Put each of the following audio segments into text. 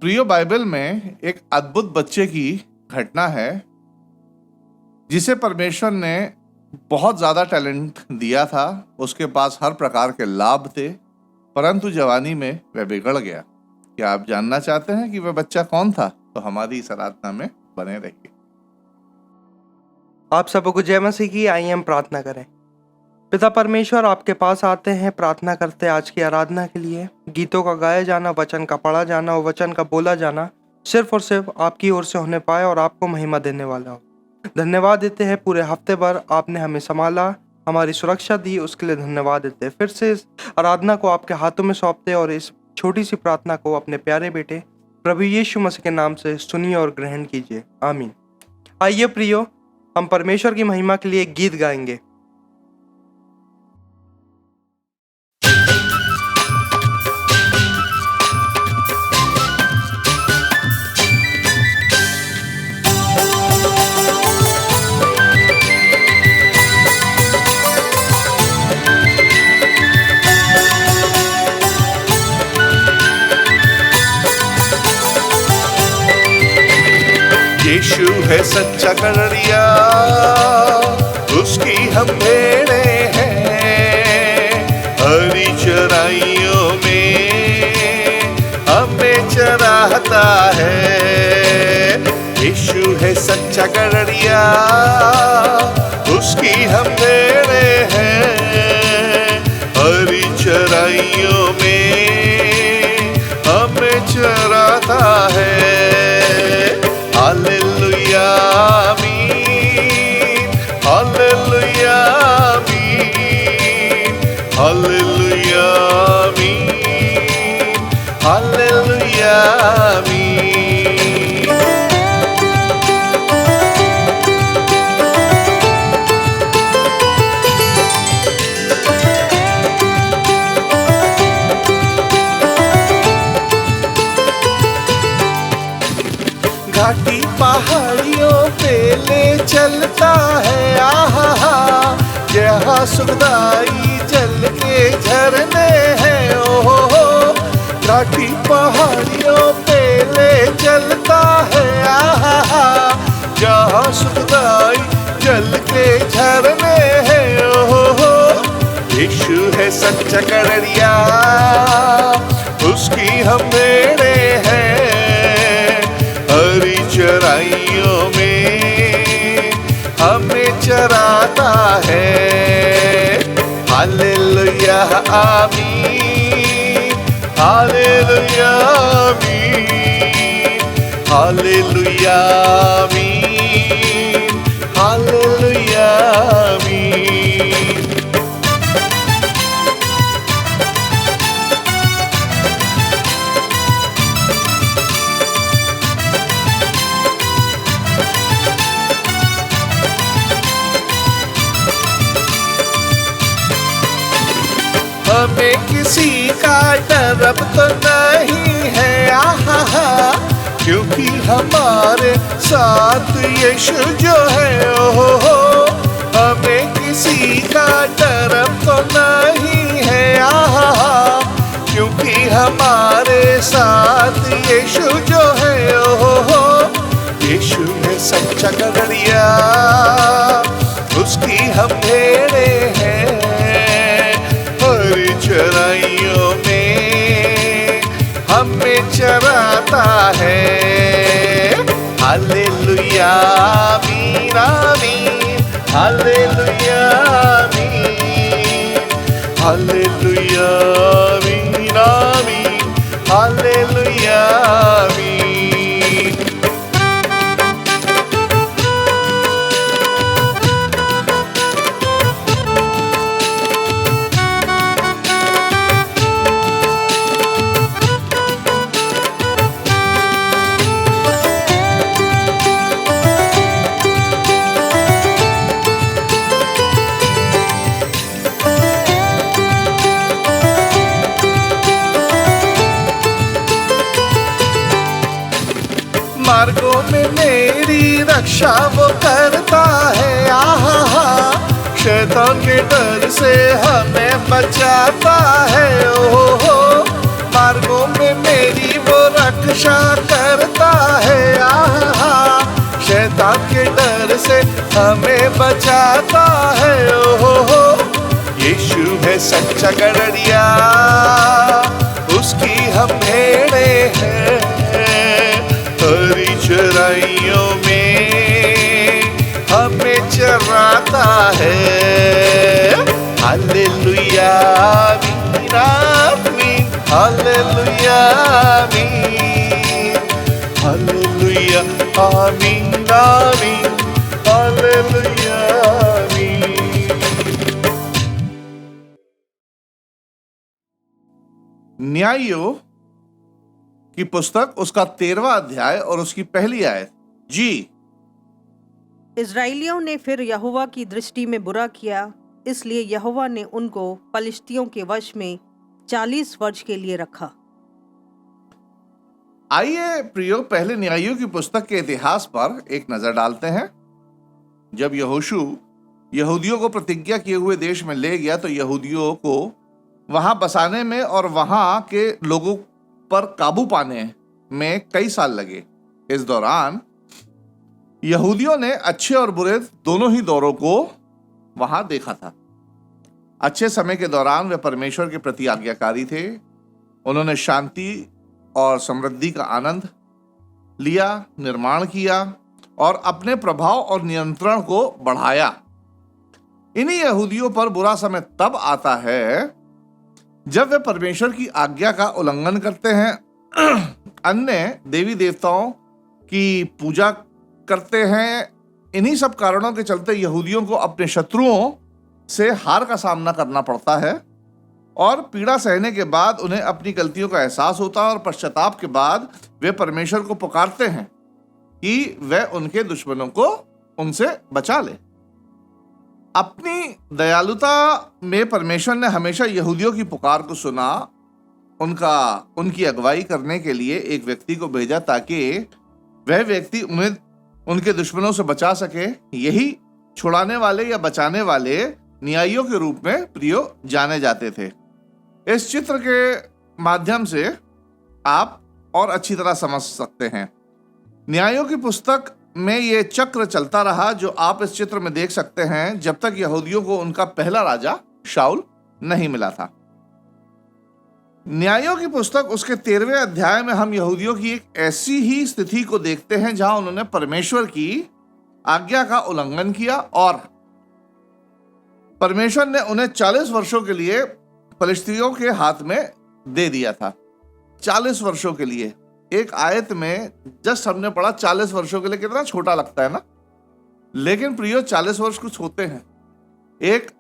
प्रियो बाइबल में एक अद्भुत बच्चे की घटना है जिसे परमेश्वर ने बहुत ज्यादा टैलेंट दिया था। उसके पास हर प्रकार के लाभ थे, परंतु जवानी में वह बिगड़ गया। क्या आप जानना चाहते हैं कि वह बच्चा कौन था? तो हमारी इस आराधना में बने रहिए। आप सबको जय मसीह की। आइए हम प्रार्थना करें। पिता परमेश्वर, आपके पास आते हैं, प्रार्थना करते हैं आज की आराधना के लिए। गीतों का गाया जाना, वचन का पढ़ा जाना और वचन का बोला जाना सिर्फ और सिर्फ आपकी ओर से होने पाए और आपको महिमा देने वाला हो। धन्यवाद देते हैं, पूरे हफ्ते भर आपने हमें संभाला, हमारी सुरक्षा दी, उसके लिए धन्यवाद देते हैं। फिर से इस आराधना को आपके हाथों में सौंपते और इस छोटी सी प्रार्थना को अपने प्यारे बेटे प्रभु यीशु मसीह के नाम से सुनिए और ग्रहण कीजिए, आमीन। आइए प्रियो, हम परमेश्वर की महिमा के लिए एक गीत गाएंगे। यीशु है सच्चा कड़िया, उसकी हम भेड़े हैं। हरी चराइयों में हमें चराता है। यीशु है सच्चा कड़िया, उसकी हम भेड़े हैं। हरी चराइयों में हमें चराता है। हालेलुया आमीन, हालेलुया आमीन, हालेलुया आमीन, हालेलुया आमीन। घाटी पहाड़ियों पे ले चलता है, आहा, जहाँ सुखदाई जल के झरने हैं। ओहो, घाटी पहाड़ियों पे ले चलता है, आहा, जहाँ सुखदाई जल के झरने हैं। ओहो, यीशु है सच्चा कड़िया, उसकी हम भेड़े हैं। हरी चराइयों में हमें चराता है। हालेलुया आमीन, हालेलुया आमीन, हालेलुया आमीन, हालेलुया आमीन। हमें किसी का डर अब तो नहीं है, आहा, क्योंकि हमारे साथ यीशु जो है। ओहो, हमें किसी का डर अब तो नहीं है, आहा, क्योंकि हमारे साथ यीशु जो है। ओहो, यीशु है सच्चा कड़िया, उसकी हम भेड़े हैं। चराइयों में हमें चराता है। हालेलुया आमीन, आमीन, हालेलुया आमीन, हालेलुया आमीन, आमीन, हालेलुया आमीन। मार्गों में मेरी रक्षा वो करता है, आहा, शैतान के डर से हमें बचाता है। ओहो, मार्गों में मेरी वो रख रक्षा करता है, आहा, शैतान के डर से हमें बचाता है। ओहो, यीशु है सच्चा गड़रिया, उसकी हम भेड़े हैं, हरी चराइयों में हमें चराता है। हालेलुया आमीन आमीन, हालेलुया आमीन, हालेलुया आमीन आमीन, हालेलुया आमीन। न्यायियों की पुस्तक उसका 13वां अध्याय और उसकी पहली आयत। जी। इजराइलियों ने फिर यहोवा की दृष्टि में बुरा किया, इसलिए यहोवा ने उनको पलिश्तियों के वश में 40 वर्ष के लिए रखा। आइए प्रियो, पहले न्यायियों की पुस्तक के इतिहास पर एक नजर डालते हैं। जब यहोशू यहूदियों को प्रतिज्ञा किए हुए देश में ले गया तो यहूदियों को वहां बसाने में और वहां के लोगों पर काबू पाने में कई साल लगे। इस दौरान यहूदियों ने अच्छे और बुरे दोनों ही दौरों को वहां देखा था। अच्छे समय के दौरान वे परमेश्वर के प्रति आज्ञाकारी थे। उन्होंने शांति और समृद्धि का आनंद लिया, निर्माण किया और अपने प्रभाव और नियंत्रण को बढ़ाया। इन्हीं यहूदियों पर बुरा समय तब आता है जब वे परमेश्वर की आज्ञा का उल्लंघन करते हैं, अन्य देवी देवताओं की पूजा करते हैं। इन्हीं सब कारणों के चलते यहूदियों को अपने शत्रुओं से हार का सामना करना पड़ता है और पीड़ा सहने के बाद उन्हें अपनी गलतियों का एहसास होता है और पश्चाताप के बाद वे परमेश्वर को पुकारते हैं कि वह उनके दुश्मनों को उनसे बचा ले। अपनी दयालुता में परमेश्वर ने हमेशा यहूदियों की पुकार को सुना, उनकी अगुवाई करने के लिए एक व्यक्ति को भेजा ताकि वह व्यक्ति उन्हें उनके दुश्मनों से बचा सके। यही छुड़ाने वाले या बचाने वाले न्यायियों के रूप में प्रियो जाने जाते थे। इस चित्र के माध्यम से आप और अच्छी तरह समझ सकते हैं। न्यायों की पुस्तक में यह चक्र चलता रहा जो आप इस चित्र में देख सकते हैं, जब तक यहूदियों को उनका पहला राजा शाऊल नहीं मिला था। न्यायों की पुस्तक उसके 13वें अध्याय में हम यहूदियों की एक ऐसी ही स्थिति को देखते हैं जहां उन्होंने परमेश्वर की आज्ञा का उल्लंघन किया और परमेश्वर ने उन्हें 40 वर्षों के लिए फिलिस्तीनियों के हाथ में दे दिया था। 40 वर्षों के लिए। एक आयत में जस्ट हमने पढ़ा 40 वर्षों के लिए, कितना छोटा लगता है ना, लेकिन प्रियो 40 वर्ष कुछ होते हैं। एक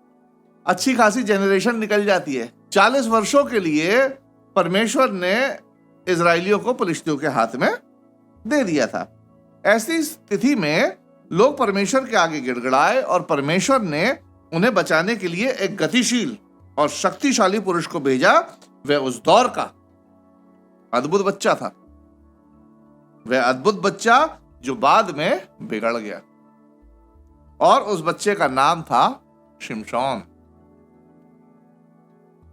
अच्छी खासी जेनरेशन निकल जाती है। 40 वर्षों के लिए परमेश्वर ने इजराइलियों को फिलिस्तीनियों के हाथ में दे दिया था। ऐसी स्थिति में लोग परमेश्वर के आगे गिड़गिड़ाए और परमेश्वर ने उन्हें बचाने के लिए एक गतिशील और शक्तिशाली पुरुष को भेजा। वह उस दौर का अद्भुत बच्चा था, वह अद्भुत बच्चा जो बाद में बिगड़ गया, और उस बच्चे का नाम था शिमशोन।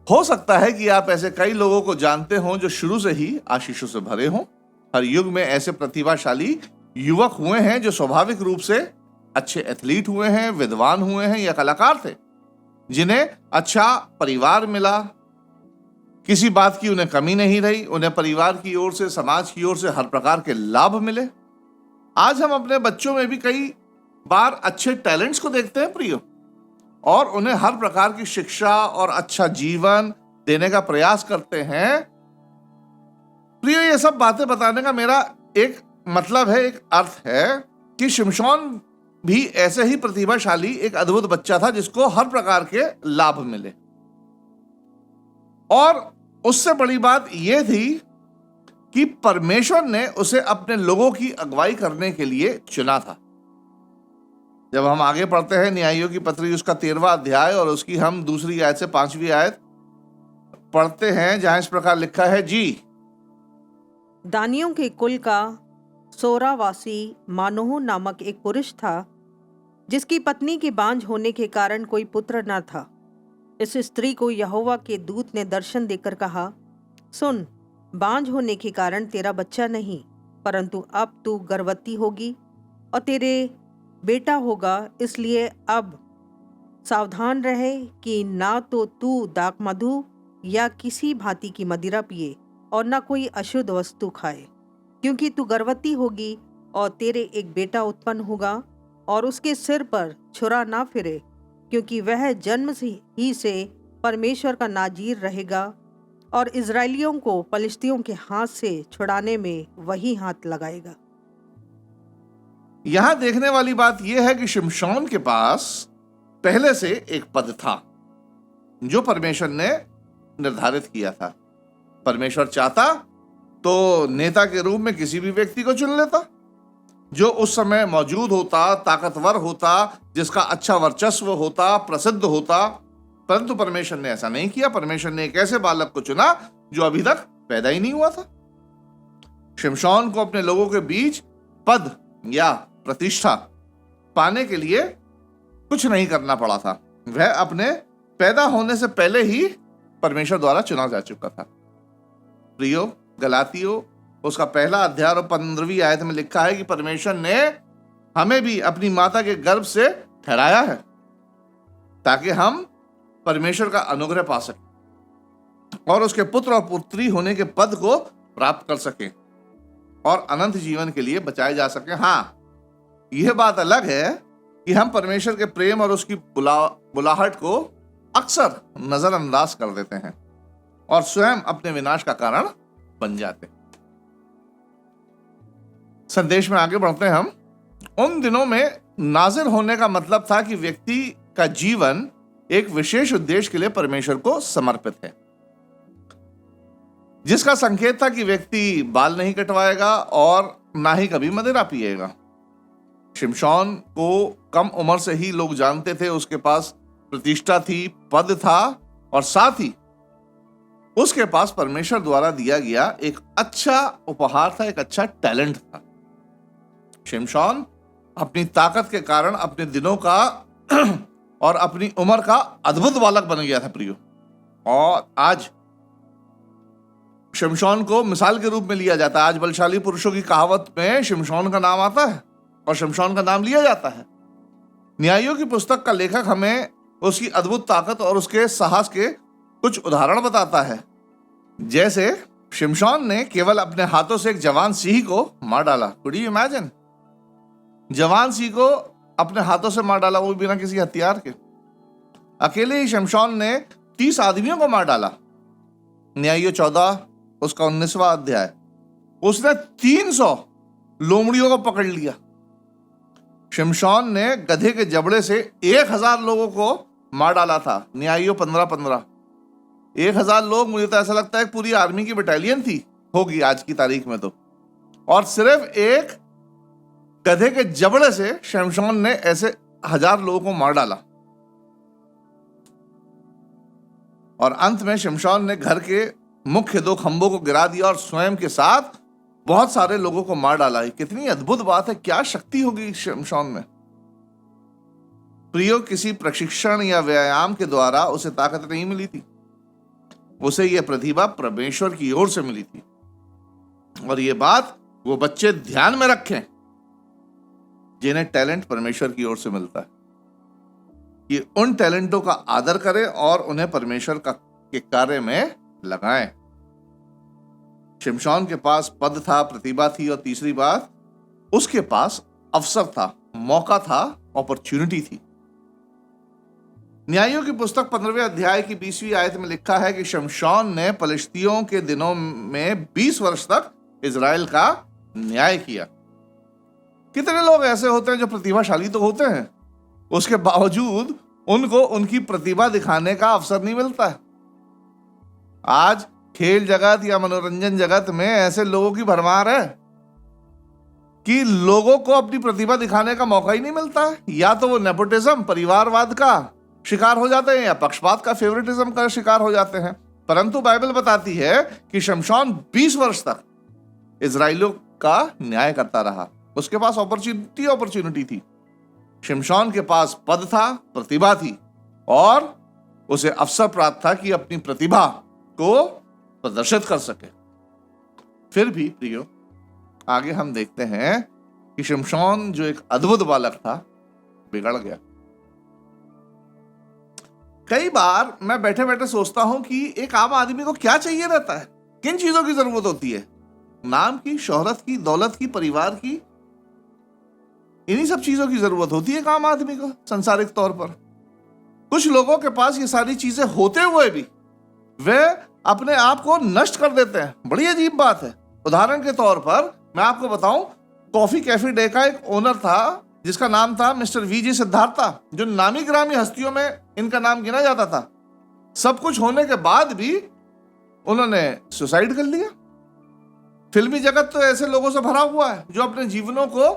हो सकता है कि आप ऐसे कई लोगों को जानते हो जो शुरू से ही आशीषों से भरे हों। हर युग में ऐसे प्रतिभाशाली युवक हुए हैं जो स्वाभाविक रूप से अच्छे एथलीट हुए हैं, विद्वान हुए हैं या कलाकार थे, जिन्हें अच्छा परिवार मिला, किसी बात की उन्हें कमी नहीं रही, उन्हें परिवार की ओर से, समाज की ओर से हर प्रकार के लाभ मिले। आज हम अपने बच्चों में भी कई बार अच्छे टैलेंट्स को देखते हैं प्रियो, और उन्हें हर प्रकार की शिक्षा और अच्छा जीवन देने का प्रयास करते हैं। प्रियो, ये सब बातें बताने का मेरा एक मतलब है, एक अर्थ है कि शिमशोन भी ऐसे ही प्रतिभाशाली एक अद्भुत बच्चा था जिसको हर प्रकार के लाभ मिले। और उससे बड़ी बात यह थी कि परमेश्वर ने उसे अपने लोगों की अगुवाई करने के लिए चुना था। जब हम आगे पढ़ते हैं न्यायियों की पत्री उसका 13वां अध्याय और उसकी हम दूसरी आयत से 5वीं आयत पढ़ते हैं, जहां इस प्रकार लिखा है, जी। दानियों के कुल का सोरावासी मानोह नामक एक पुरुष था जिसकी पत्नी के बांझ होने के कारण कोई पुत्र न था। इस स्त्री को यहोवा के दूत ने दर्शन देकर कहा, सुन, बांझ होने के कारण तेरा बच्चा नहीं, परंतु अब तू गर्भवती होगी और तेरे बेटा होगा। इसलिए अब सावधान रहे कि ना तो तू दाखमधु या किसी भांति की मदिरा पिए और ना कोई अशुद्ध वस्तु खाए, क्योंकि तू गर्भवती होगी और तेरे एक बेटा उत्पन्न होगा और उसके सिर पर छुरा ना फिरे, क्योंकि वह जन्म ही से परमेश्वर का नाजीर रहेगा और इज़राइलियों को पलिश्तियों के हाथ से छुड़ाने में वही हाथ लगाएगा। यहां देखने वाली बात यह है कि शिमशोन के पास पहले से एक पद था जो परमेश्वर ने निर्धारित किया था। परमेश्वर चाहता तो नेता के रूप में किसी भी व्यक्ति को चुन लेता जो उस समय मौजूद होता, ताकतवर होता, जिसका अच्छा वर्चस्व होता, प्रसिद्ध होता। परंतु परमेश्वर ने ऐसा नहीं किया। परमेश्वर ने एक ऐसे बालक को चुना जो अभी तक पैदा ही नहीं हुआ था। शिमशोन को अपने लोगों के बीच पद या प्रतिष्ठा पाने के लिए कुछ नहीं करना पड़ा था। वह अपने पैदा होने से पहले ही परमेश्वर द्वारा चुना जा चुका था। प्रियो, गलातियों उसका पहला अध्याय और 15वीं आयत में लिखा है कि परमेश्वर ने हमें भी अपनी माता के गर्भ से ठहराया है ताकि हम परमेश्वर का अनुग्रह पा सकें और उसके पुत्र और पुत्री होने के पद को प्राप्त कर सकें और अनंत जीवन के लिए बचाए जा सकें। हाँ, यह बात अलग है कि हम परमेश्वर के प्रेम और उसकी बुलाहट को अक्सर नजरअंदाज कर देते हैं और स्वयं अपने विनाश का कारण बन जाते हैं। संदेश में आगे बढ़ते हैं हम। उन दिनों में नाज़िर होने का मतलब था कि व्यक्ति का जीवन एक विशेष उद्देश्य के लिए परमेश्वर को समर्पित है, जिसका संकेत था कि व्यक्ति बाल नहीं कटवाएगा और ना ही कभी मदिरा पिएगा। शिमशोन को कम उम्र से ही लोग जानते थे, उसके पास प्रतिष्ठा थी, पद था और साथ ही उसके पास परमेश्वर द्वारा दिया गया एक अच्छा उपहार था, एक अच्छा टैलेंट था। शिमशोन अपनी ताकत के कारण अपने दिनों का और अपनी उम्र का अद्भुत बालक बन गया था प्रियो। और आज शिमशोन को मिसाल के रूप में लिया जाता है। आज बलशाली पुरुषों की कहावत में शिमशोन का नाम आता है और शिमशोन का नाम लिया जाता है। न्यायों की पुस्तक का लेखक हमें उसकी अद्भुत ताकत और उसके साहस के कुछ उदाहरण बताता है। जैसे शिमशोन ने केवल अपने हाथों से एक जवान सिंह को मार डाला। Could you imagine? जवान सिंह को अपने हाथों से मार डाला, वो बिना किसी हथियार के। अकेले ही शिमशोन ने 30 आदमियों को मार डाला। न्याय 14 उसका 19वां अध्याय। उसने 300 लोमड़ियों को पकड़ लिया। शिमशोन ने गधे के जबड़े से 1000 लोगों को मार डाला था। न्याय 15-15। 1000 लोग, मुझे तो ऐसा लगता है पूरी आर्मी की बटालियन थी होगी आज की तारीख में तो। और सिर्फ एक गधे के जबड़े से शिमशोन ने ऐसे 1000 लोगों को मार डाला। और अंत में शिमशोन ने घर के मुख्य 2 खंभों को गिरा दिया और स्वयं के साथ बहुत सारे लोगों को मार डाला। कितनी अद्भुत बात है! क्या शक्ति होगी शिमशोन में। प्रियो, किसी प्रशिक्षण या व्यायाम के द्वारा उसे ताकत नहीं मिली थी। उसे यह प्रतिभा परमेश्वर की ओर से मिली थी। और यह बात वो बच्चे ध्यान में रखें जिन्हें टैलेंट परमेश्वर की ओर से मिलता है, कि उन टैलेंटों का आदर करें और उन्हें परमेश्वर के कार्य में लगाएं। शिमशोन के पास पद था, प्रतिभा थी और तीसरी बात, उसके पास अवसर था, मौका था, अपॉर्चुनिटी थी। न्यायों की पुस्तक 15वें अध्याय की 20वीं आयत में लिखा है कि शिमशोन ने पलिश्तियों के दिनों में 20 वर्ष तक इजराइल का न्याय किया। कितने लोग ऐसे होते हैं जो प्रतिभाशाली तो होते हैं, उसके बावजूद उनको उनकी प्रतिभा दिखाने का अवसर नहीं मिलता है। आज खेल जगत या मनोरंजन जगत में ऐसे लोगों की भरमार है कि लोगों को अपनी प्रतिभा दिखाने का मौका ही नहीं मिलता है। या तो वो नेपोटिज्म, परिवारवाद का शिकार हो जाते हैं या पक्षपात का, फेवरेटिज्म का शिकार हो जाते हैं। परंतु बाइबल बताती है कि शिमशोन 20 वर्ष तक इजराइलियों का न्याय करता रहा। उसके पास अपॉर्चुनिटी थी। शिमशोन के पास पद था, प्रतिभा थी और उसे अवसर प्राप्त था कि अपनी प्रतिभा को प्रदर्शित कर सके। फिर भी प्रियो, आगे हम देखते हैं कि शिमशोन जो एक अद्भुत बालक था, बिगड़ गया। कई बार मैं बैठे बैठे सोचता हूं कि एक आम आदमी को क्या चाहिए रहता है, किन चीजों की जरूरत होती है? नाम की, शोहरत की, दौलत की, परिवार की, इन्हीं सब चीजों की जरूरत होती है एक आम आदमी को संसारिक तौर पर। कुछ लोगों के पास ये सारी चीजें होते हुए भी वे अपने आप को नष्ट कर देते हैं। बड़ी अजीब बात है। उदाहरण के तौर पर मैं आपको बताऊं, कॉफी कैफे डे का एक ओनर था जिसका नाम था मिस्टर वीजी सिद्धार्था, जो नामी ग्रामी हस्तियों में इनका नाम गिना जाता था। सब कुछ होने के बाद भी उन्होंने सुसाइड कर लिया। फिल्मी जगत तो ऐसे लोगों से भरा हुआ है जो अपने जीवनों को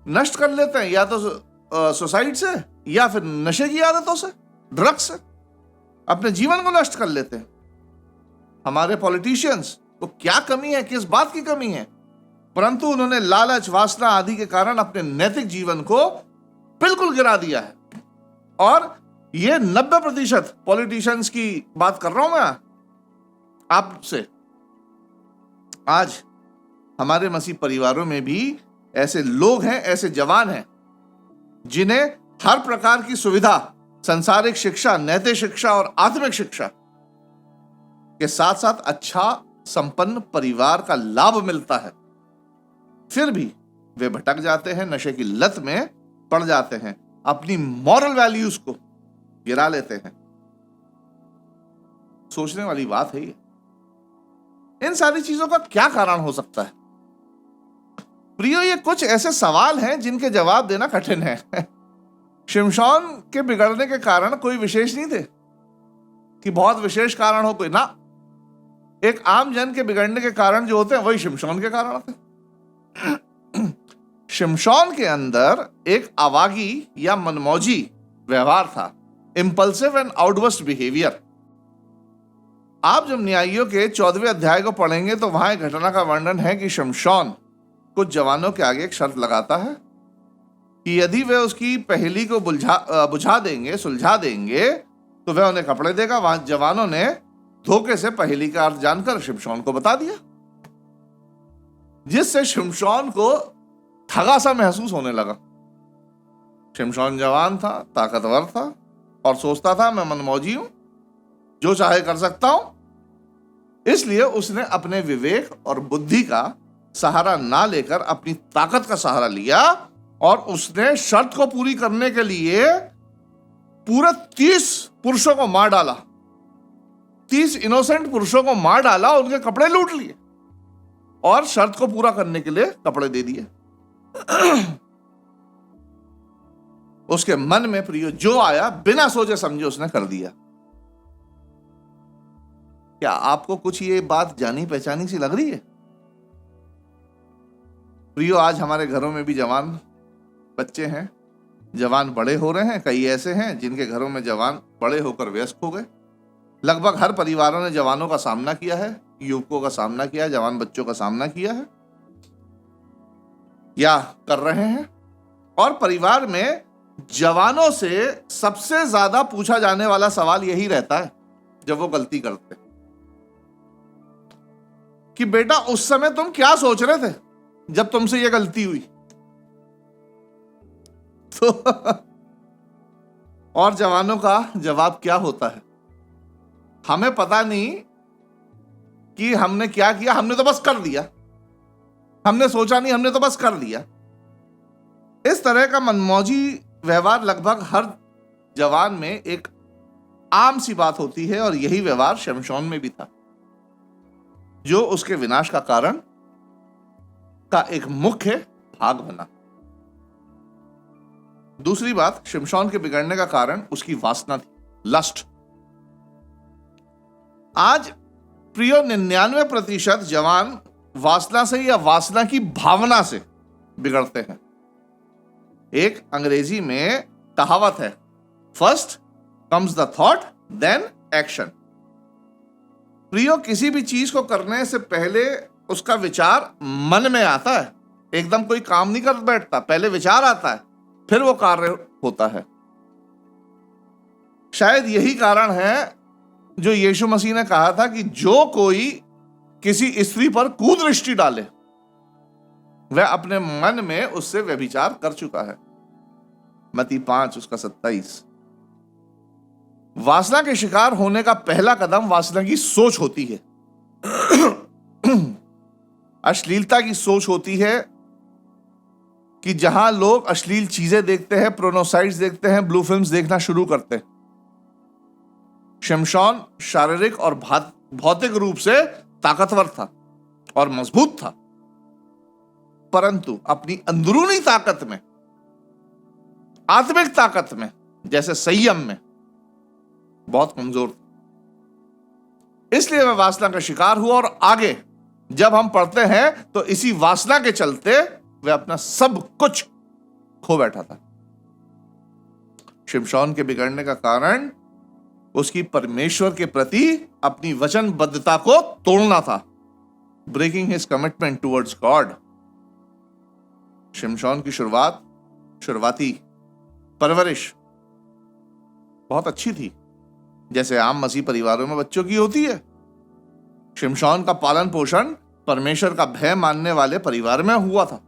नष्ट कर लेते हैं, या तो सुसाइड से या फिर नशे की आदतों से, ड्रग्स से अपने जीवन को नष्ट कर लेते हैं। हमारे पॉलिटिशियंस को क्या कमी है, किस बात की कमी है? परंतु उन्होंने लालच, वासना आदि के कारण अपने नैतिक जीवन को बिल्कुल गिरा दिया है। और ये 90% पॉलिटिशियंस की बात कर रहा हूं मैं आपसे। आज हमारे मसीह परिवारों में भी ऐसे लोग हैं, ऐसे जवान हैं जिन्हें हर प्रकार की सुविधा, संसारिक शिक्षा, नैतिक शिक्षा और आत्मिक शिक्षा के साथ साथ अच्छा संपन्न परिवार का लाभ मिलता है, फिर भी वे भटक जाते हैं, नशे की लत में पड़ जाते हैं, अपनी मॉरल वैल्यूज को गिरा लेते हैं। सोचने वाली बात है ये। इन सारी चीजों का क्या कारण हो सकता है? प्रियो, ये कुछ ऐसे सवाल हैं जिनके जवाब देना कठिन है। शिमशोन के बिगड़ने के कारण कोई विशेष नहीं थे कि बहुत विशेष कारण हो कोई ना। एक आम जन के बिगड़ने के कारण जो होते हैं वही शिमशोन के कारण थे। शिमशोन के अंदर एक आवागी या मनमौजी व्यवहार था, इंपल्सिव एंड आउटबर्स्ट बिहेवियर। आप जब न्यायियों के 14वें अध्याय को पढ़ेंगे तो वहां एक घटना का वर्णन है कि शिमशोन कुछ जवानों के आगे एक शर्त लगाता है कि यदि वे उसकी पहेली को बुझा देंगे, सुलझा देंगे, तो वह उन्हें कपड़े देगा। वहां जवानों ने धोखे से पहेली का अर्थ जानकर शिमशोन को बता दिया, जिससे शिमशोन को ठगा सा महसूस होने लगा। शिमशोन जवान था, ताकतवर था और सोचता था मैं मनमौजी हूं, जो चाहे कर सकता हूं। इसलिए उसने अपने विवेक और बुद्धि का सहारा ना लेकर अपनी ताकत का सहारा लिया और उसने शर्त को पूरी करने के लिए पूरे 30 पुरुषों को मार डाला। 30 इनोसेंट पुरुषों को मार डाला, उनके कपड़े लूट लिए और शर्त को पूरा करने के लिए कपड़े दे दिए। उसके मन में प्रियो जो आया बिना सोचे समझे उसने कर दिया। क्या आपको कुछ ये बात जानी पहचानी सी लग रही है? प्रियो, आज हमारे घरों में भी जवान बच्चे हैं, जवान बड़े हो रहे हैं। कई ऐसे हैं जिनके घरों में जवान बड़े होकर वयस्क हो गए। लगभग हर परिवारों ने जवानों का सामना किया है, युवकों का सामना किया है, जवान बच्चों का सामना किया है या कर रहे हैं। और परिवार में जवानों से सबसे ज्यादा पूछा जाने वाला सवाल यही रहता है जब वो गलती करते कि बेटा उस समय तुम क्या सोच रहे थे जब तुमसे ये गलती हुई? तो और जवानों का जवाब क्या होता है? हमें पता नहीं कि हमने क्या किया, हमने तो बस कर दिया, हमने सोचा नहीं, हमने तो बस कर दिया। इस तरह का मनमौजी व्यवहार लगभग हर जवान में एक आम सी बात होती है और यही व्यवहार शिमशोन में भी था, जो उसके विनाश का कारण का एक मुख्य भाग बना। दूसरी बात, शिमशोन के बिगड़ने का कारण उसकी वासना थी, लस्ट। आज प्रियो 99% जवान वासना से या वासना की भावना से बिगड़ते हैं। एक अंग्रेजी में कहावत है, first comes the thought then action. प्रियो, किसी भी चीज को करने से पहले उसका विचार मन में आता है। एकदम कोई काम नहीं कर बैठता, पहले विचार आता है, फिर वो कार्य होता है। शायद यही कारण है जो यीशु मसीह ने कहा था कि जो कोई किसी स्त्री पर कुदृष्टि डाले, वह अपने मन में उससे व्यभिचार कर चुका है। मत्ती 5:27। वासना के शिकार होने का पहला कदम वासना की सोच होती है। अश्लीलता की सोच होती है कि जहां लोग अश्लील चीजें देखते हैं, प्रोनोसाइट्स देखते हैं, ब्लू फिल्म्स देखना शुरू करते हैं। शिमशोन शारीरिक और भौतिक रूप से ताकतवर था और मजबूत था, परंतु अपनी अंदरूनी ताकत में, आत्मिक ताकत में, जैसे संयम में, बहुत कमजोर था। इसलिए वह वासना का शिकार हुआ और आगे जब हम पढ़ते हैं तो इसी वासना के चलते वह अपना सब कुछ खो बैठा था। शिमशोन के बिगड़ने का कारण उसकी परमेश्वर के प्रति अपनी वचनबद्धता को तोड़ना था, breaking his commitment towards God. शिमशोन की शुरुआती परवरिश बहुत अच्छी थी, जैसे आम मसीह परिवारों में बच्चों की होती है। शिमशोन का पालन पोषण परमेश्वर का भय मानने वाले परिवार में हुआ था।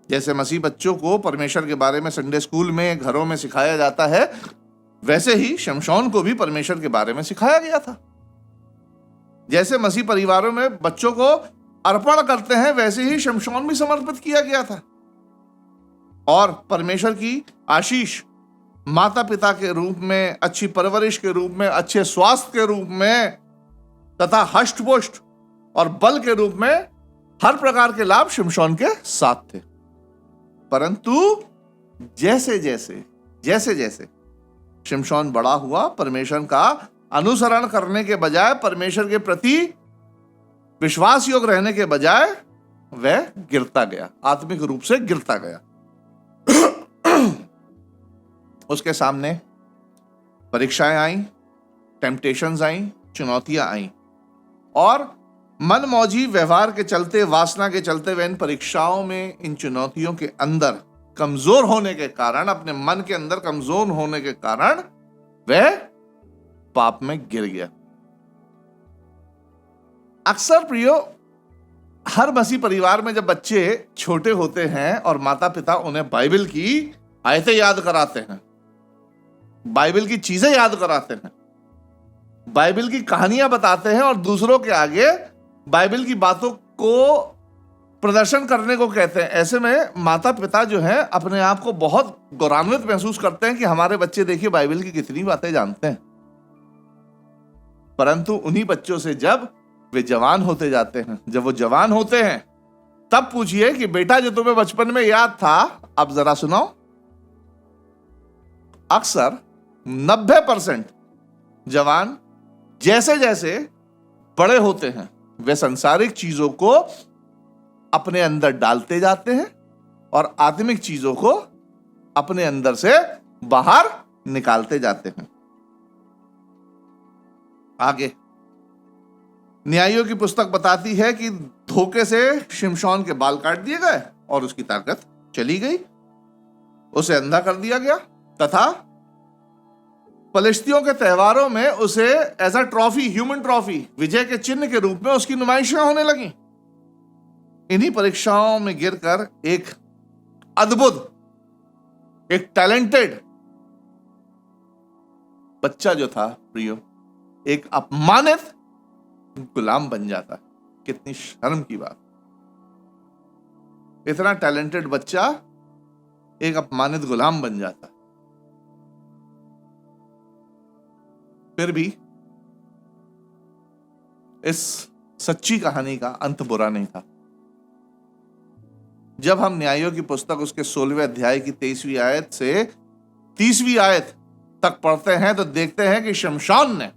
जैसे मसीह बच्चों को परमेश्वर के बारे में संडे स्कूल में, घरों में सिखाया जाता है, वैसे ही शिमशोन को भी परमेश्वर के बारे में सिखाया गया था। जैसे मसीह परिवारों में बच्चों को अर्पण करते हैं, वैसे ही शिमशोन भी समर्पित किया गया था और परमेश्वर की आशीष माता पिता के रूप में, अच्छी परवरिश के रूप में, अच्छे स्वास्थ्य के रूप में तथा हष्ट पुष्ट और बल के रूप में हर प्रकार के लाभ शिमशोन के साथ थे। परंतु जैसे जैसे शिमशोन बड़ा हुआ, परमेश्वर का अनुसरण करने के बजाय, परमेश्वर के प्रति विश्वास योग्य रहने के बजाय वह गिरता गया, आत्मिक रूप से गिरता गया। उसके सामने परीक्षाएं आईं, टेम्पटेशंस आईं, चुनौतियां आईं और मनमौजी व्यवहार के चलते, वासना के चलते वह इन परीक्षाओं में, इन चुनौतियों के अंदर कमजोर होने के कारण, अपने मन के अंदर कमजोर होने के कारण वह पाप में गिर गया। अक्सर प्रियो, हर मसीह परिवार में जब बच्चे छोटे होते हैं और माता पिता उन्हें बाइबल की आयतें याद कराते हैं, बाइबल की चीजें याद कराते हैं, बाइबल की कहानियां बताते हैं और दूसरों के आगे बाइबल की बातों को प्रदर्शन करने को कहते हैं, ऐसे में माता पिता जो हैं अपने आप को बहुत गौरवान्वित महसूस करते हैं कि हमारे बच्चे देखिए बाइबल की कितनी बातें जानते हैं। परंतु उन्हीं बच्चों से जब वे जवान होते जाते हैं, जब वो जवान होते हैं, तब पूछिए कि बेटा जो तुम्हें बचपन में याद था, अब जरा सुनाओ। अक्सर 90% जवान जैसे जैसे बड़े होते हैं वे सांसारिक चीजों को अपने अंदर डालते जाते हैं और आत्मिक चीजों को अपने अंदर से बाहर निकालते जाते हैं। आगे न्यायियों की पुस्तक बताती है कि धोखे से शिमशोन के बाल काट दिए गए और उसकी ताकत चली गई, उसे अंधा कर दिया गया तथा फलिश्तियों के त्योहारों में उसे as a trophy, human trophy, विजय के चिन्ह के रूप में उसकी नुमाइशें होने लगी। इन्हीं परीक्षाओं में गिरकर एक अद्भुत, एक टैलेंटेड बच्चा जो था प्रियो, एक अपमानित गुलाम बन जाता है। कितनी शर्म की बात, इतना टैलेंटेड बच्चा एक अपमानित गुलाम बन जाता है। फिर भी इस सच्ची कहानी का अंत बुरा नहीं था। जब हम न्यायों की पुस्तक उसके 16वें अध्याय की 23वीं आयत से 30वीं आयत तक पढ़ते हैं तो देखते हैं कि शिमशोन ने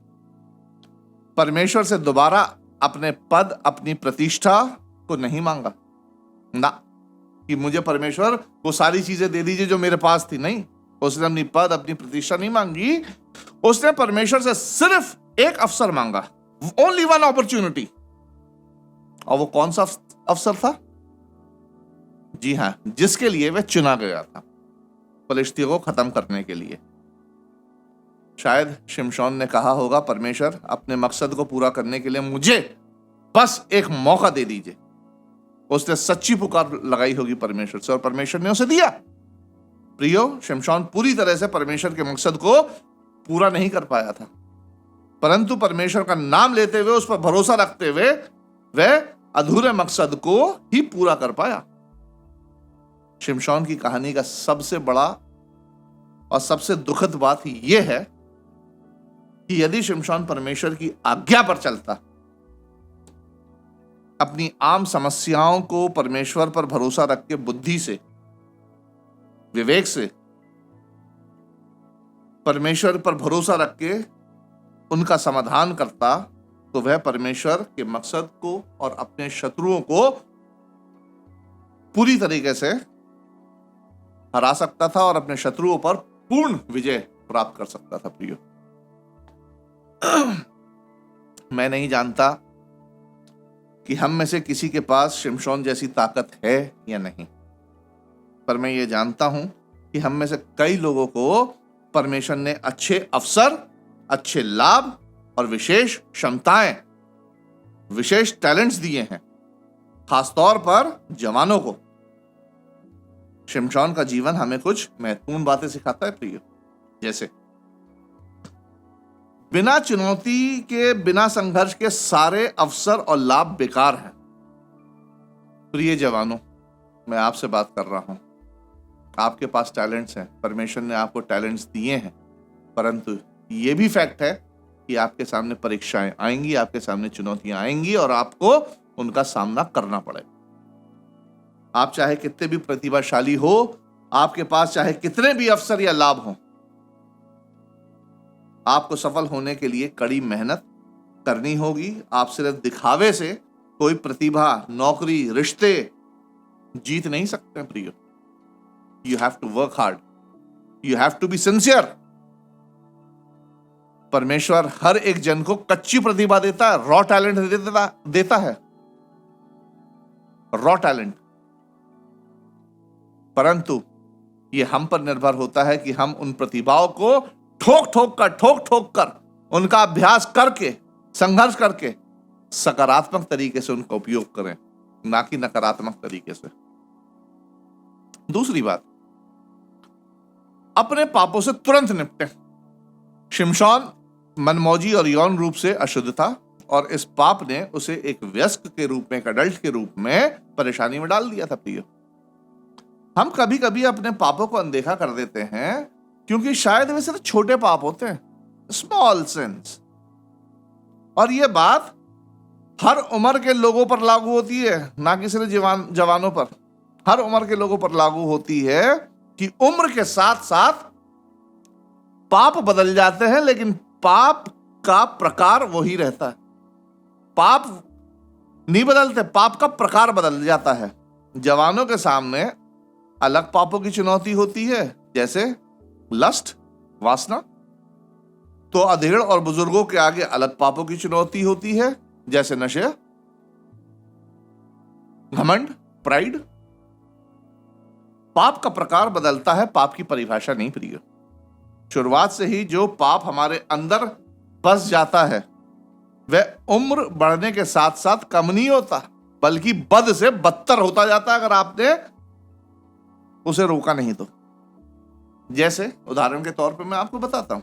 परमेश्वर से दोबारा अपने पद, अपनी प्रतिष्ठा को नहीं मांगा ना, कि मुझे परमेश्वर वो सारी चीजें दे दीजिए जो मेरे पास थी। नहीं, उसने अपनी पद, अपनी प्रतिष्ठा नहीं मांगी। उसने परमेश्वर से सिर्फ एक अवसर मांगा, ओनली वन अपॉर्चुनिटी। और वो कौन सा अवसर था? जी हां, जिसके लिए वह चुना गया था, फलिश्तियों को खत्म करने के लिए। शायद शिमशोन ने कहा होगा, परमेश्वर अपने मकसद को पूरा करने के लिए मुझे बस एक मौका दे दीजिए। उसने सच्ची पुकार लगाई होगी परमेश्वर से और परमेश्वर ने उसे दिया। प्रियो, शिमशोन पूरी तरह से परमेश्वर के मकसद को पूरा नहीं कर पाया था, परंतु परमेश्वर का नाम लेते हुए, उस पर भरोसा रखते हुए वह अधूरे मकसद को ही पूरा कर पाया। शिमशोन की कहानी का सबसे बड़ा और सबसे दुखद बात यह है कि यदि शिमशोन परमेश्वर की आज्ञा पर चलता, अपनी आम समस्याओं को परमेश्वर पर भरोसा रख के बुद्धि से, विवेक से परमेश्वर पर भरोसा रख के उनका समाधान करता, तो वह परमेश्वर के मकसद को और अपने शत्रुओं को पूरी तरीके से हरा सकता था और अपने शत्रुओं पर पूर्ण विजय प्राप्त कर सकता था। प्रियो, मैं नहीं जानता कि हम में से किसी के पास शिमशोन जैसी ताकत है या नहीं, पर मैं ये जानता हूं कि हम में से कई लोगों को परमेश्वर ने अच्छे अवसर, अच्छे लाभ और विशेष क्षमताएं, विशेष टैलेंट्स दिए हैं, खासतौर पर जवानों को। शिमशोन का जीवन हमें कुछ महत्वपूर्ण बातें सिखाता है प्रियो, जैसे बिना चुनौती के, बिना संघर्ष के सारे अवसर और लाभ बेकार हैं। प्रिय जवानों, मैं आपसे बात कर रहा हूं। आपके पास टैलेंट्स हैं, परमेश्वर ने आपको टैलेंट्स दिए हैं, परंतु यह भी फैक्ट है कि आपके सामने परीक्षाएं आएंगी, आपके सामने चुनौतियां आएंगी और आपको उनका सामना करना पड़ेगा। आप चाहे कितने भी प्रतिभाशाली हो, आपके पास चाहे कितने भी अवसर या लाभ हो, आपको सफल होने के लिए कड़ी मेहनत करनी होगी। आप सिर्फ दिखावे से कोई प्रतिभा, नौकरी, रिश्ते जीत नहीं सकते प्रियो। You have to work hard, you have to be sincere. परमेश्वर हर एक जन को कच्ची प्रतिभा देता है, रॉ टैलेंट देता है, रॉ टैलेंट, परंतु यह हम पर निर्भर होता है कि हम उन प्रतिभाओं को ठोक ठोक कर उनका अभ्यास करके, संघर्ष करके सकारात्मक तरीके से उनका उपयोग करें, ना कि नकारात्मक तरीके से। दूसरी बात, अपने पापों से तुरंत निपटें। शिमशोन मनमौजी और यौन रूप से अशुद्ध था और इस पाप ने उसे एक वयस्क के रूप में, एक अडल्ट के रूप में परेशानी में डाल दिया था प्रियो। हम कभी कभी अपने पापों को अनदेखा कर देते हैं क्योंकि शायद वे सिर्फ छोटे पाप होते हैं, स्मॉल सिंस, और यह बात हर उम्र के लोगों पर लागू होती है, ना कि सिर्फ जवानों पर। हर उम्र के लोगों पर लागू होती है कि उम्र के साथ साथ पाप बदल जाते हैं, लेकिन पाप का प्रकार वही रहता है। पाप नहीं बदलते, पाप का प्रकार बदल जाता है। जवानों के सामने अलग पापों की चुनौती होती है, जैसे लस्ट, वासना। तो अधेड़ और बुजुर्गों के आगे अलग पापों की चुनौती होती है, जैसे नशे, घमंड, प्राइड। पाप का प्रकार बदलता है, पाप की परिभाषा नहीं प्रिय। शुरुआत से ही जो पाप हमारे अंदर बस जाता है वह उम्र बढ़ने के साथ साथ कम नहीं होता, बल्कि बद से बदतर होता जाता है अगर आपने उसे रोका नहीं तो। जैसे उदाहरण के तौर पे मैं आपको बताता हूं,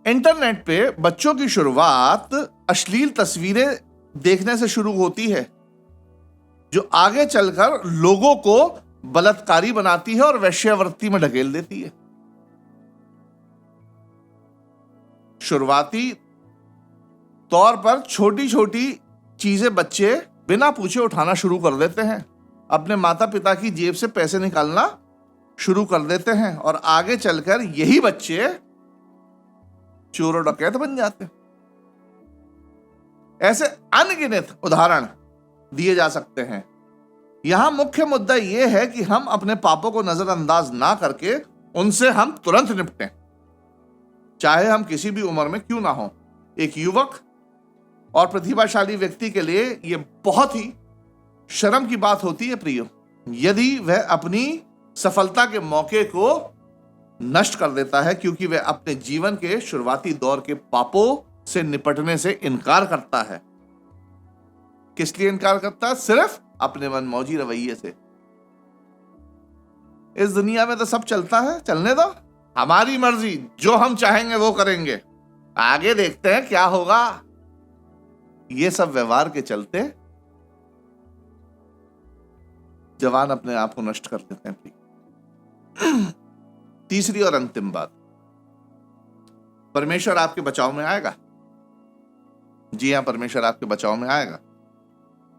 इंटरनेट पे बच्चों की शुरुआत अश्लील तस्वीरें देखने से शुरू होती है, जो आगे चलकर लोगों को बलात्कारी बनाती है और वेश्यावृत्ति में ढकेल देती है। शुरुआती तौर पर छोटी छोटी चीजें बच्चे बिना पूछे उठाना शुरू कर देते हैं, अपने माता पिता की जेब से पैसे निकालना शुरू कर देते हैं, और आगे चलकर यही बच्चे चोर और डकैत बन जाते हैं। ऐसे अनगिनत उदाहरण दिए जा सकते हैं। यहां मुख्य मुद्दा यह है कि हम अपने पापों को नजरअंदाज ना करके उनसे हम तुरंत निपटें, चाहे हम किसी भी उम्र में क्यों ना हो। एक युवक और प्रतिभाशाली व्यक्ति के लिए यह बहुत ही शर्म की बात होती है प्रियो, यदि वह अपनी सफलता के मौके को नष्ट कर देता है क्योंकि वह अपने जीवन के शुरुआती दौर के पापों से निपटने से इनकार करता है। किस लिए इनकार करता है? सिर्फ अपने मनमौजी रवैये से। इस दुनिया में तो सब चलता है, चलने दो, हमारी मर्जी, जो हम चाहेंगे वो करेंगे, आगे देखते हैं क्या होगा। ये सब व्यवहार के चलते जवान अपने आप को नष्ट कर देते हैं। तीसरी और अंतिम बात, परमेश्वर आपके बचाव में आएगा। जी हां, परमेश्वर आपके बचाव में आएगा।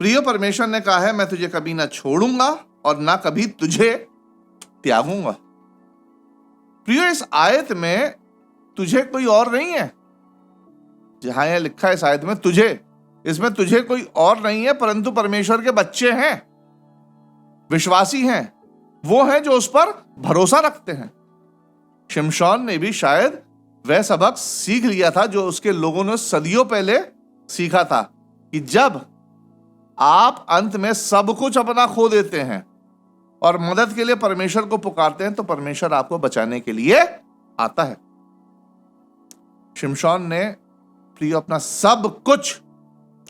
प्रियो, परमेश्वर ने कहा है, मैं तुझे कभी ना छोड़ूंगा और ना कभी तुझे त्यागूंगा। प्रियो, इस आयत में तुझे कोई और नहीं है। जहां यह लिखा है इस आयत में तुझे, इसमें तुझे कोई और नहीं है, परंतु परमेश्वर के बच्चे हैं, विश्वासी हैं, वो हैं जो उस पर भरोसा रखते हैं। शिमशोन ने भी शायद वह सबक सीख लिया था जो उसके लोगों ने सदियों पहले सीखा था, कि जब आप अंत में सब कुछ अपना खो देते हैं और मदद के लिए परमेश्वर को पुकारते हैं, तो परमेश्वर आपको बचाने के लिए आता है। शिमशोन ने प्रिय अपना सब कुछ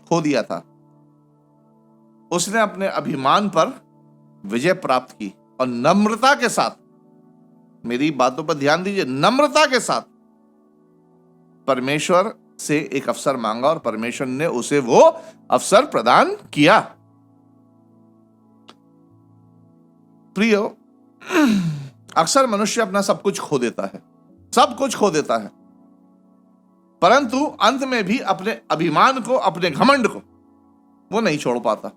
खो दिया था। उसने अपने अभिमान पर विजय प्राप्त की और नम्रता के साथ, मेरी बातों पर ध्यान दीजिए, नम्रता के साथ परमेश्वर से एक अवसर मांगा और परमेश्वर ने उसे वो अवसर प्रदान किया। प्रियो, अक्सर मनुष्य अपना सब कुछ खो देता है, सब कुछ खो देता है, परंतु अंत में भी अपने अभिमान को, अपने घमंड को वो नहीं छोड़ पाता।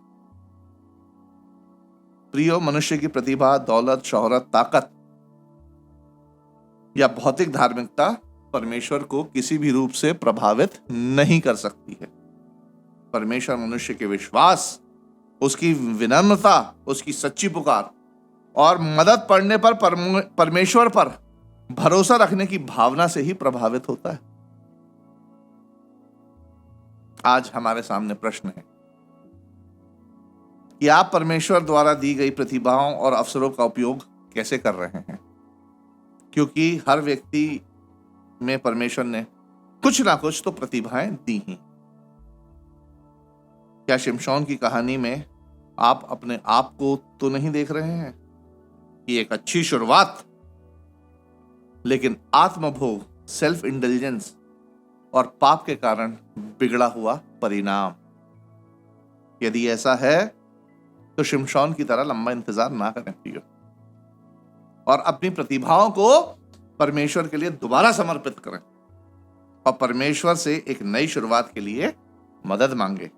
प्रियो, मनुष्य की प्रतिभा, दौलत, शोहरत, ताकत या भौतिक धार्मिकता परमेश्वर को किसी भी रूप से प्रभावित नहीं कर सकती है। परमेश्वर मनुष्य के विश्वास, उसकी विनम्रता, उसकी सच्ची पुकार और मदद पड़ने पर परमेश्वर पर भरोसा रखने की भावना से ही प्रभावित होता है। आज हमारे सामने प्रश्न है कि आप परमेश्वर द्वारा दी गई प्रतिभाओं और अवसरों का उपयोग कैसे कर रहे हैं? क्योंकि हर व्यक्ति में परमेश्वर ने कुछ ना कुछ तो प्रतिभाएं दी ही। क्या शिमशोन की कहानी में आप अपने आप को तो नहीं देख रहे हैं कि एक अच्छी शुरुआत, लेकिन आत्मभोग, सेल्फ इंटेलिजेंस और पाप के कारण बिगड़ा हुआ परिणाम? यदि ऐसा है तो शिमशोन की तरह लंबा इंतजार ना करें प्रियो, और अपनी प्रतिभाओं को परमेश्वर के लिए दोबारा समर्पित करें और परमेश्वर से एक नई शुरुआत के लिए मदद मांगे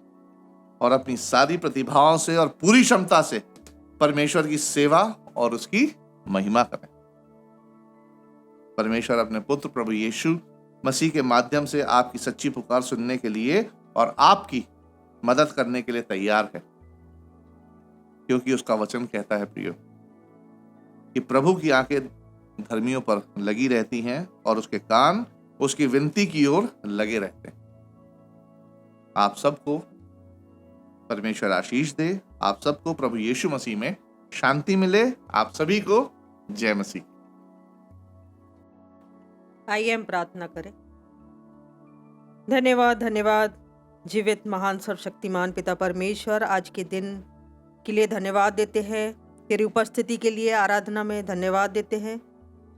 और अपनी सारी प्रतिभाओं से और पूरी क्षमता से परमेश्वर की सेवा और उसकी महिमा करें। परमेश्वर अपने पुत्र प्रभु यीशु मसीह के माध्यम से आपकी सच्ची पुकार सुनने के लिए और आपकी मदद करने के लिए तैयार है, क्योंकि उसका वचन कहता है प्रियो कि प्रभु की आंखें धर्मियों पर लगी रहती हैं और उसके कान उसकी विनती की ओर लगे रहते हैं। आप सबको परमेश्वर आशीष दे, आप सबको प्रभु यीशु मसीह में शांति मिले। आप सभी को जय मसीह। आइए हम प्रार्थना करें। धन्यवाद, धन्यवाद जीवित महान सर्वशक्तिमान पिता परमेश्वर, आज के दिन के लिए धन्यवाद देते हैं, तेरी उपस्थिति के लिए आराधना में धन्यवाद देते हैं।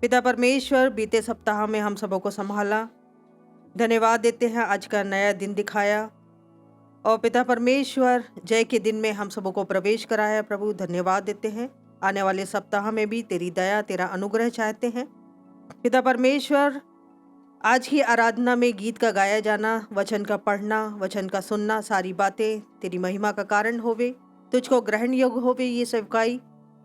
पिता परमेश्वर, बीते सप्ताह में हम सबों को संभाला, धन्यवाद देते हैं, आज का नया दिन दिखाया और पिता परमेश्वर जय के दिन में हम सबों को प्रवेश कराया। प्रभु धन्यवाद देते हैं, आने वाले सप्ताह में भी तेरी दया, तेरा अनुग्रह चाहते हैं। पिता परमेश्वर, आज की आराधना में गीत का गाया जाना, वचन का पढ़ना, वचन का सुनना, सारी बातें तेरी महिमा का कारण होवे, तुझको ग्रहण योग्य होवे। ये सेवकाई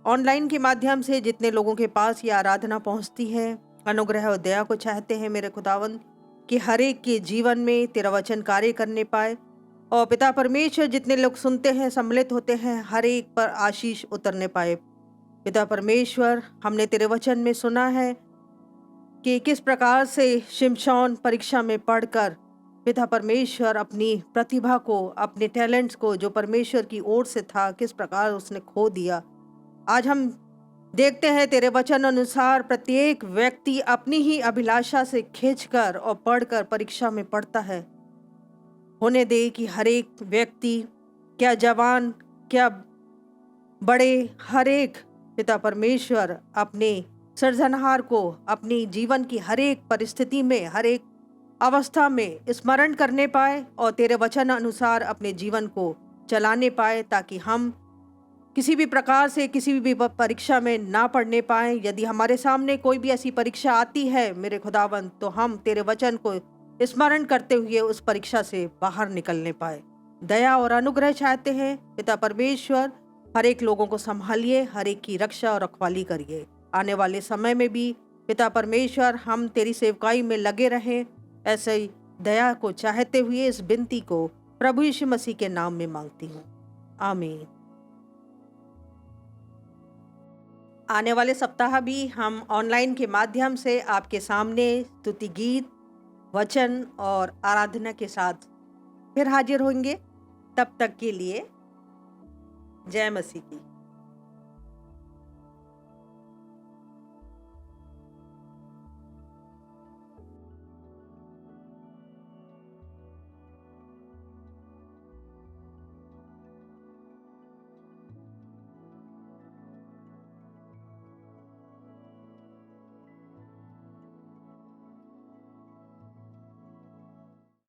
ऑनलाइन के माध्यम से जितने लोगों के पास ये आराधना पहुंचती है, अनुग्रह और दया को चाहते हैं मेरे खुदावंद, कि हर एक के जीवन में तेरा वचन कार्य करने पाए। और पिता परमेश्वर, जितने लोग सुनते हैं, सम्मिलित होते हैं, हर एक पर आशीष उतरने पाए। पिता परमेश्वर, हमने तेरे वचन में सुना है कि किस प्रकार से शिमशोन परीक्षा में पढ़कर पिता परमेश्वर अपनी प्रतिभा को, अपने टैलेंट्स को जो परमेश्वर की ओर से था, किस प्रकार उसने खो दिया। आज हम देखते हैं तेरे वचन अनुसार प्रत्येक व्यक्ति अपनी ही अभिलाषा से खींचकर और पढ़कर परीक्षा में पढ़ता है। होने दे कि हर एक व्यक्ति क्या जवान, क्या बड़े, हर एक पिता परमेश्वर अपने सृजनहार को अपनी जीवन की हर एक परिस्थिति में, हर एक अवस्था में स्मरण करने पाए और तेरे वचन अनुसार अपने जीवन को चलाने पाए, ताकि हम किसी भी प्रकार से किसी भी परीक्षा में ना पढ़ने पाए। यदि हमारे सामने कोई भी ऐसी परीक्षा आती है मेरे खुदावंद, तो हम तेरे वचन को स्मरण करते हुए उस परीक्षा से बाहर निकलने पाए। दया और अनुग्रह चाहते हैं पिता परमेश्वर, हर एक लोगों को संभालिए, हर एक की रक्षा और रखवाली करिए। आने वाले समय में भी पिता परमेश्वर हम तेरी सेवकाई में लगे रहें, ऐसे ही दया को चाहते हुए इस विनती को प्रभु यीशु मसीह के नाम में मांगती हूँ, आमीन। आने वाले सप्ताह भी हम ऑनलाइन के माध्यम से आपके सामने स्तुति गीत, वचन और आराधना के साथ फिर हाजिर होंगे। तब तक के लिए जय मसीह की।